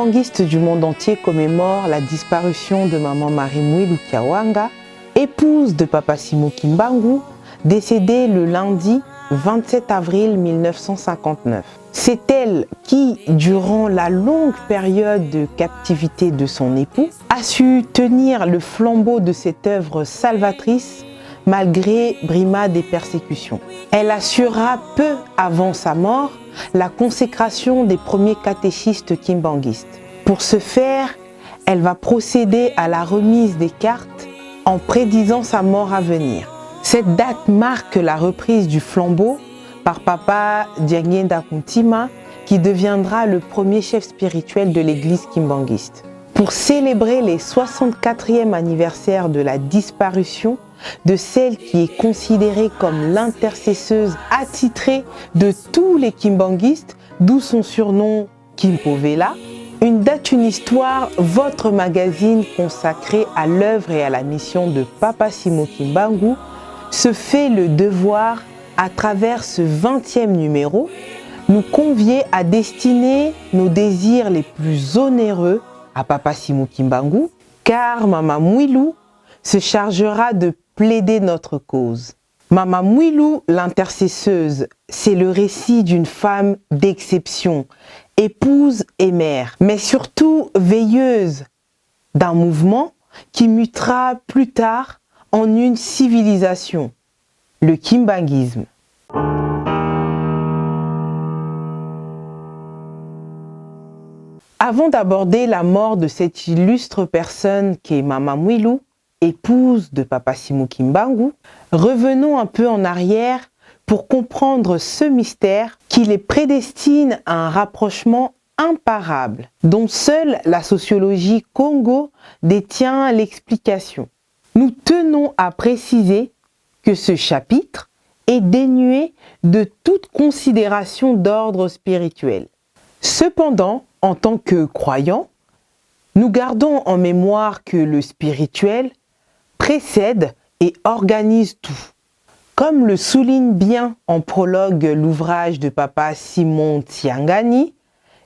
kimbanguistes du monde entier commémorent la disparition de maman Marie Mouilou Kiawanga, épouse de Papa Simo Kimbangu, décédée le lundi 27 avril 1959. C'est elle qui, durant la longue période de captivité de son époux, a su tenir le flambeau de cette œuvre salvatrice malgré brimades et persécutions. Elle assura peu avant sa mort la consécration des premiers catéchistes kimbanguistes. Pour ce faire, elle va procéder à la remise des cartes en prédisant sa mort à venir. Cette date marque la reprise du flambeau par Papa Diangenda Kuntima, qui deviendra le premier chef spirituel de l'église kimbanguiste. Pour célébrer les 64e anniversaire de la disparition de celle qui est considérée comme l'intercesseuse attitrée de tous les kimbanguistes, d'où son surnom Kimpovela, Une date, une histoire, votre magazine consacré à l'œuvre et à la mission de Papa Simo Kimbangu se fait le devoir, à travers ce 20e numéro, nous convier à destiner nos désirs les plus onéreux à Papa Simo Kimbangu, car Mama Mouilou se chargera de plaider notre cause. Mama Mouilou, l'intercesseuse, c'est le récit d'une femme d'exception, épouse et mère, mais surtout veilleuse d'un mouvement qui mutera plus tard en une civilisation, le kimbanguisme. Avant d'aborder la mort de cette illustre personne qu'est Mama Mouilou, épouse de Papa Simo Kimbangu, revenons un peu en arrière pour comprendre ce mystère qui les prédestine à un rapprochement imparable, dont seule la sociologie Congo détient l'explication. Nous tenons à préciser que ce chapitre est dénué de toute considération d'ordre spirituel. Cependant, en tant que croyants, nous gardons en mémoire que le spirituel précède et organise tout. Comme le souligne bien en prologue l'ouvrage de Papa Simon Tsiangani,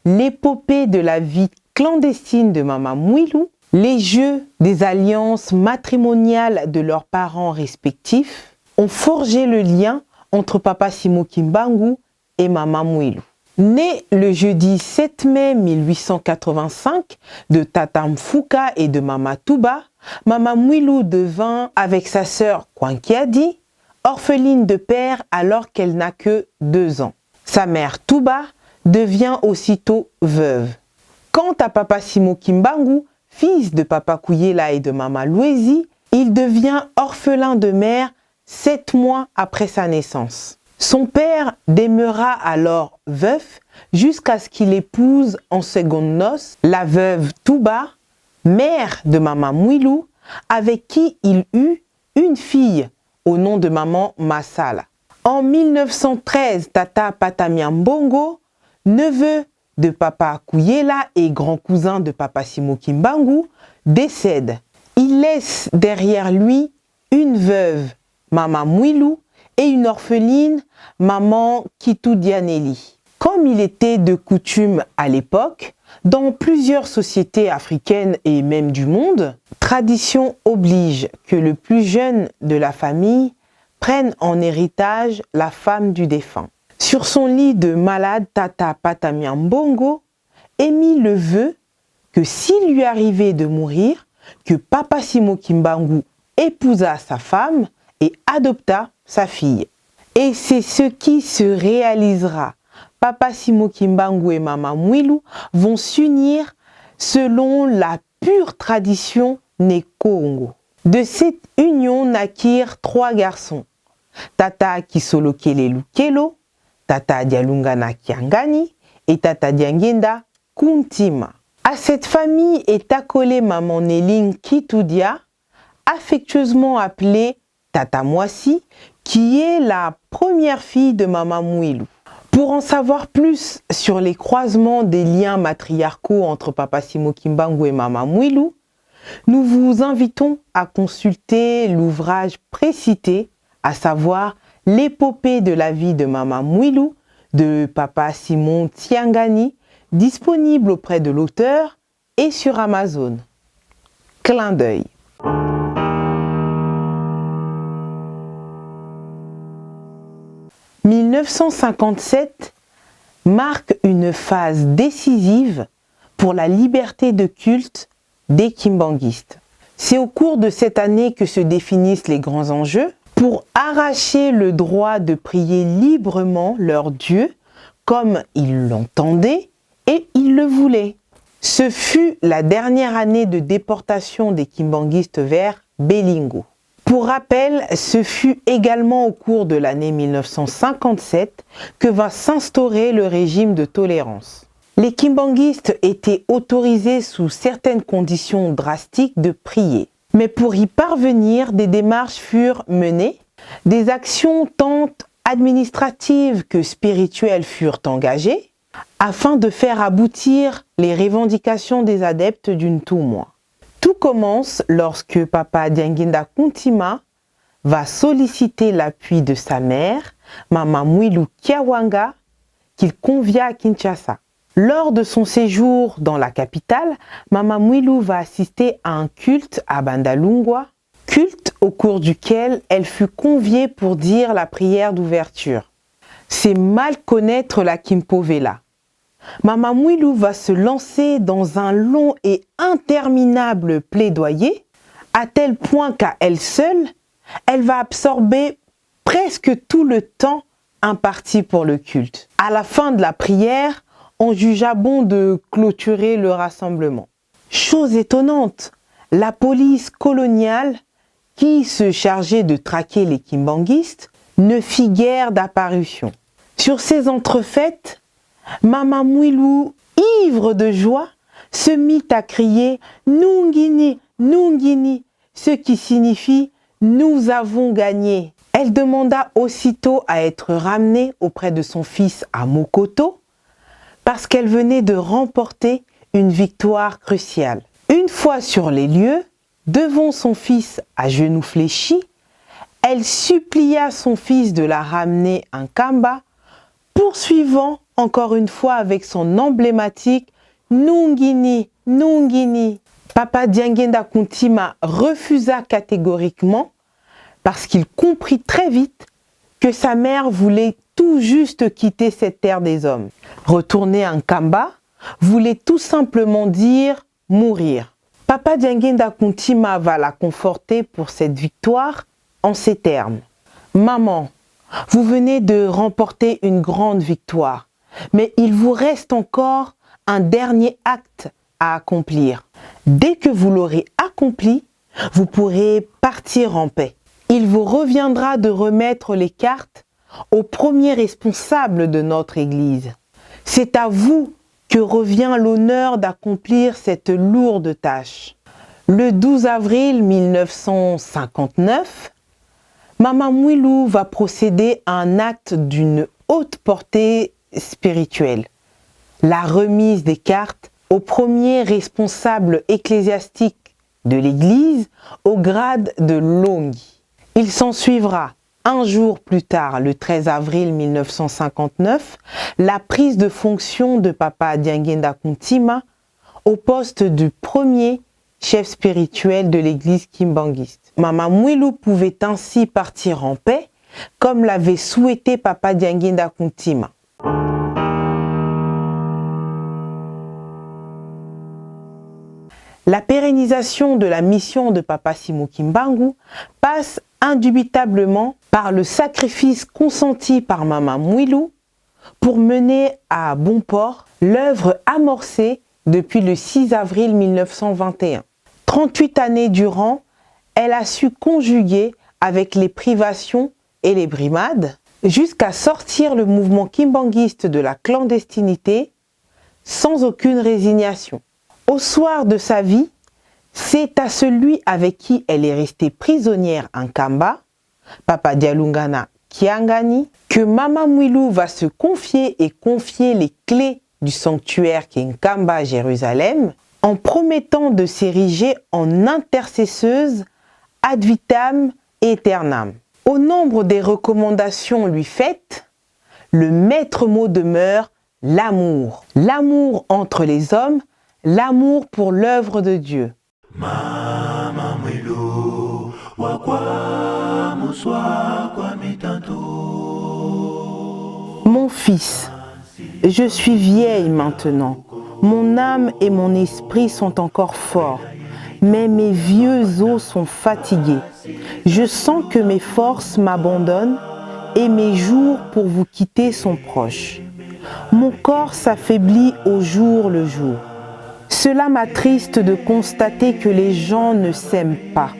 l'épopée de la vie clandestine de Mama Mouilou, les jeux des alliances matrimoniales de leurs parents respectifs ont forgé le lien entre Papa Simo Kimbangu et Mama Mouilou. Né le jeudi 7 mai 1885 de Tata Mfuka et de Mama Touba, Mama Mouilou devint, avec sa sœur Kwankiadi, orpheline de père alors qu'elle n'a que 2 ans. Sa mère Touba devient aussitôt veuve. Quant à Papa Simo Kimbangu, fils de Papa Kouyela et de Mama Louési, il devient orphelin de mère 7 mois après sa naissance. Son père demeura alors veuf jusqu'à ce qu'il épouse en secondes noces la veuve Touba, mère de Mama Mouilou, avec qui il eut une fille au nom de maman Masala. En 1913, Tata Patamiambongo, neveu de Papa Kouyela et grand cousin de Papa Simo Kimbangu, décède. Il laisse derrière lui une veuve, Mama Mouilou, et une orpheline, Maman Kitoudianeli. Comme il était de coutume à l'époque, dans plusieurs sociétés africaines et même du monde, tradition oblige que le plus jeune de la famille prenne en héritage la femme du défunt. Sur son lit de malade, Tata Patamiambongo émit le vœu que s'il lui arrivait de mourir, que Papa Simo Kimbangu épousa sa femme et adopta sa fille. Et c'est ce qui se réalisera. Papa Simo Kimbangu et Mama Mouilou vont s'unir selon la pure tradition Nekongo. De cette union naquirent 3 garçons. Tata Kisolokele Lukelo, Tata Dialungana Kiangani et Tata Diangenda Kuntima. À cette famille est accolée Maman Néline Kitoudia, affectueusement appelée Tata Mwasi, qui est la première fille de Mama Mouilou. Pour en savoir plus sur les croisements des liens matriarcaux entre Papa Simo Kimbangu et Mama Mouilou, nous vous invitons à consulter l'ouvrage précité, à savoir l'épopée de la vie de Mama Mouilou de Papa Simon Tsiangani, disponible auprès de l'auteur et sur Amazon. Clin d'œil. « 1957 marque une phase décisive pour la liberté de culte des kimbanguistes. C'est au cours de cette année que se définissent les grands enjeux pour arracher le droit de prier librement leur Dieu comme ils l'entendaient et ils le voulaient. Ce fut la dernière année de déportation des kimbanguistes vers Belingo. Pour rappel, ce fut également au cours de l'année 1957 que va s'instaurer le régime de tolérance. Les kimbanguistes étaient autorisés sous certaines conditions drastiques de prier. Mais pour y parvenir, des démarches furent menées, des actions tant administratives que spirituelles furent engagées, afin de faire aboutir les revendications des adeptes d'une Tumwa. Tout commence lorsque Papa Dianguinda Kuntima va solliciter l'appui de sa mère, Mama Mwilu Kiawanga, qu'il convia à Kinshasa. Lors de son séjour dans la capitale, Mama Mwilu va assister à un culte à Bandalungwa, culte au cours duquel elle fut conviée pour dire la prière d'ouverture. C'est mal connaître la Kimpovela. Mama Mwilu va se lancer dans un long et interminable plaidoyer, à tel point qu'à elle seule, elle va absorber presque tout le temps imparti pour le culte. À la fin de la prière, on jugea bon de clôturer le rassemblement. Chose étonnante, la police coloniale, qui se chargeait de traquer les kimbanguistes, ne fit guère d'apparition. Sur ces entrefaites, Mama Mwilu, ivre de joie, se mit à crier « Nungini, Nungini », ce qui signifie « Nous avons gagné ». Elle demanda aussitôt à être ramenée auprès de son fils à Mokoto parce qu'elle venait de remporter une victoire cruciale. Une fois sur les lieux, devant son fils à genoux fléchis, elle supplia son fils de la ramener en Kamba, poursuivant encore une fois avec son emblématique « Nungini, Nungini ». Papa Dianguinda Kuntima refusa catégoriquement parce qu'il comprit très vite que sa mère voulait tout juste quitter cette terre des hommes. Retourner en Kamba voulait tout simplement dire mourir. Papa Dianguinda Kuntima va la conforter pour cette victoire en ces termes. « Maman, vous venez de remporter une grande victoire, mais il vous reste encore un dernier acte à accomplir. Dès que vous l'aurez accompli, vous pourrez partir en paix. Il vous reviendra de remettre les cartes au premier responsable de notre Église. C'est à vous que revient l'honneur d'accomplir cette lourde tâche. » Le 12 avril 1959, Mama Mwilu va procéder à un acte d'une haute portée spirituelle, la remise des cartes au premier responsable ecclésiastique de l'Église au grade de Longi. Il s'ensuivra un jour plus tard, le 13 avril 1959, la prise de fonction de Papa Dianguinda Kuntima au poste du premier chef spirituel de l'église kimbanguiste. Mama Mwilu pouvait ainsi partir en paix, comme l'avait souhaité Papa Dianguinda Kuntima. La pérennisation de la mission de Papa Simon Kimbangu passe indubitablement par le sacrifice consenti par Mama Mwilu pour mener à bon port l'œuvre amorcée depuis le 6 avril 1921. 38 années durant, elle a su conjuguer avec les privations et les brimades jusqu'à sortir le mouvement kimbanguiste de la clandestinité sans aucune résignation. Au soir de sa vie, c'est à celui avec qui elle est restée prisonnière en Kamba, Papa Dialungana Kiangani, que Mama Mwilu va se confier et confier les clés du sanctuaire qui est Nkamba à Jérusalem, en promettant de s'ériger en intercesseuse ad vitam aeternam. Au nombre des recommandations lui faites, le maître mot demeure l'amour. L'amour entre les hommes, l'amour pour l'œuvre de Dieu. Mon fils, je suis vieille maintenant. Mon âme et mon esprit sont encore forts, mais mes vieux os sont fatigués. Je sens que mes forces m'abandonnent et mes jours pour vous quitter sont proches. Mon corps s'affaiblit au jour le jour. Cela m'attriste de constater que les gens ne s'aiment pas.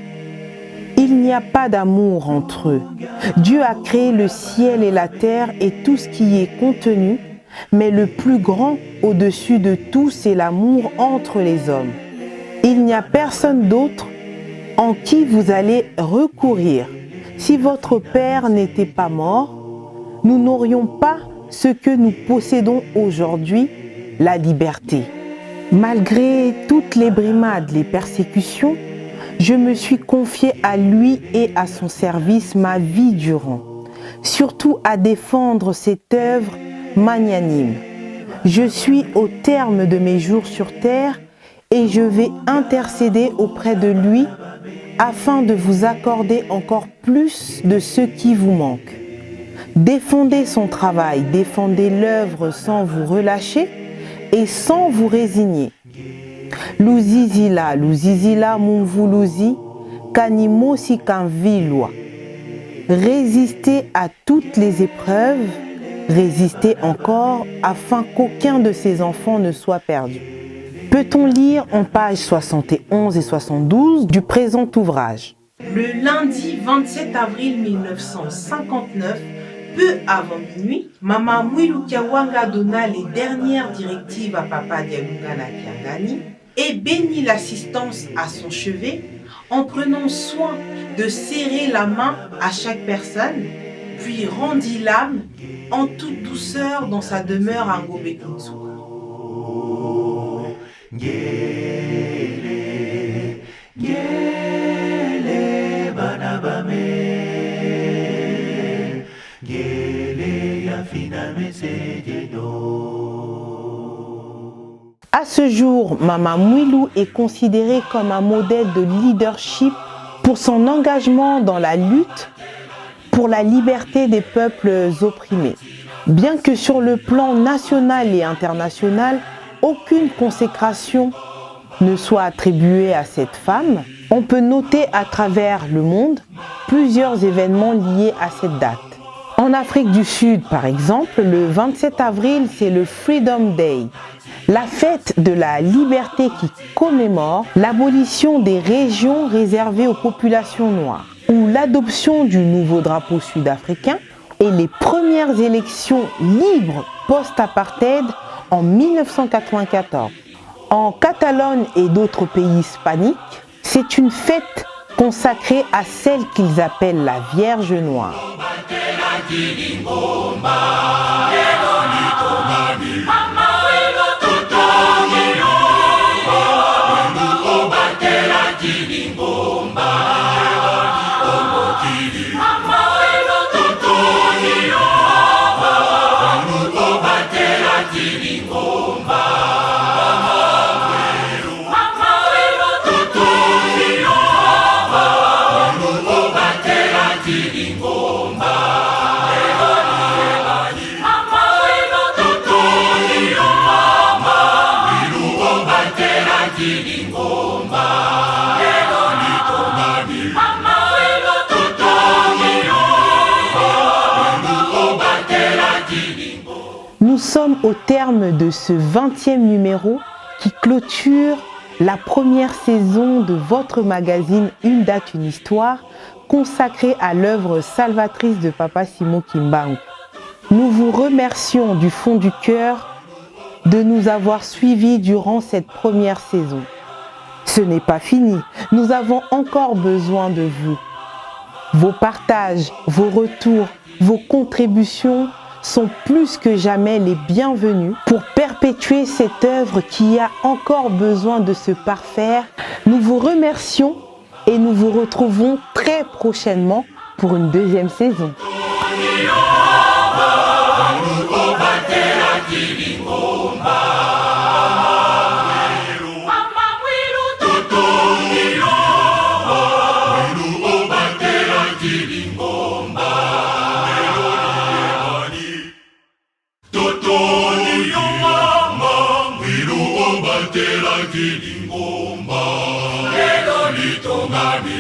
Il n'y a pas d'amour entre eux. Dieu a créé le ciel et la terre et tout ce qui y est contenu, mais le plus grand au-dessus de tout, c'est l'amour entre les hommes. Il n'y a personne d'autre en qui vous allez recourir. Si votre Père n'était pas mort, nous n'aurions pas ce que nous possédons aujourd'hui, la liberté. Malgré toutes les brimades, les persécutions, je me suis confiée à lui et à son service ma vie durant, surtout à défendre cette œuvre magnanime. Je suis au terme de mes jours sur terre et je vais intercéder auprès de lui afin de vous accorder encore plus de ce qui vous manque. Défendez son travail, défendez l'œuvre sans vous relâcher et sans vous résigner. Luzizila mumvuluzi, kanimosi kanvilwa. Résistez à toutes les épreuves, résistez encore afin qu'aucun de ses enfants ne soit perdu. Peut-on lire en pages 71 et 72 du présent ouvrage. Le lundi 27 avril 1959, peu avant minuit, Maman Mwilu Kiawanga donna les dernières directives à Papa Dialungana Kiangani et bénit l'assistance à son chevet en prenant soin de serrer la main à chaque personne, puis rendit l'âme en toute douceur dans sa demeure à Ngobekuntsu. À ce jour, Maman Mwilu est considérée comme un modèle de leadership pour son engagement dans la lutte pour la liberté des peuples opprimés. Bien que sur le plan national et international, aucune consécration ne soit attribuée à cette femme, on peut noter à travers le monde plusieurs événements liés à cette date. En Afrique du Sud, par exemple, le 27 avril, c'est le Freedom Day, la fête de la liberté qui commémore l'abolition des régions réservées aux populations noires, ou l'adoption du nouveau drapeau sud-africain et les premières élections libres post-apartheid en 1994. En Catalogne et d'autres pays hispaniques, c'est une fête consacrée à celle qu'ils appellent la Vierge Noire. Nous sommes au terme de ce 20e numéro qui clôture la première saison de votre magazine Une date, une histoire, consacrée à l'œuvre salvatrice de Papa Simon Kimbangu. Nous vous remercions du fond du cœur de nous avoir suivis durant cette première saison. Ce n'est pas fini, nous avons encore besoin de vous. Vos partages, vos retours, vos contributions sont plus que jamais les bienvenus pour perpétuer cette œuvre qui a encore besoin de se parfaire. Nous vous remercions et nous vous retrouvons très prochainement pour une deuxième saison. Mama,